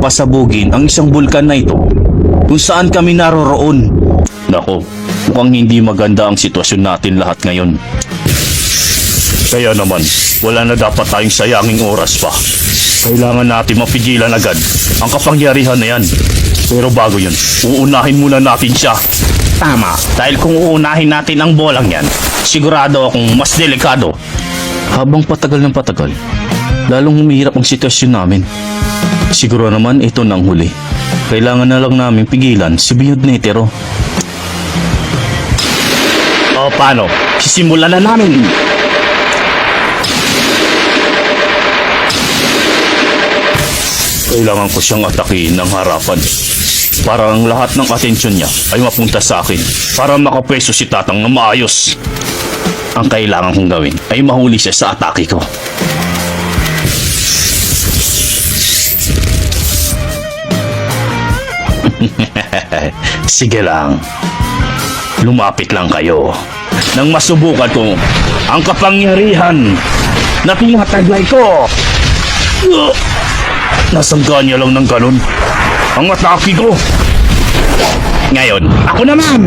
pasabugin ang isang bulkan na ito kung saan kami naroroon. Nako, mukhang hindi maganda ang sitwasyon natin lahat ngayon. Kaya naman, wala na dapat tayong sayanging oras pa. Kailangan natin mapigilan agad ang kapangyarihan na yan. Pero bago yun, uunahin muna natin siya. Tama, dahil kung uunahin natin ang bolang yan, sigurado akong mas delikado. Habang patagal ng patagal, lalong humihirap ang sitwasyon namin. Siguro naman ito nang huli. Kailangan na lang namin pigilan si Biyod Netero. O paano? Sisimulan na namin. Kailangan ko siyang atakihin ng harapan para ang lahat ng atensyon niya ay mapunta sa akin para makapwesto si Tatang na maayos. Ang kailangan kong gawin ay mahuli siya sa atake ko. Sige lang. Lumapit lang kayo nang masubukan ko ang kapangyarihan na tinataglay ko. Nasangga niya lang ng ganun ang atake ko. Ngayon, ako naman!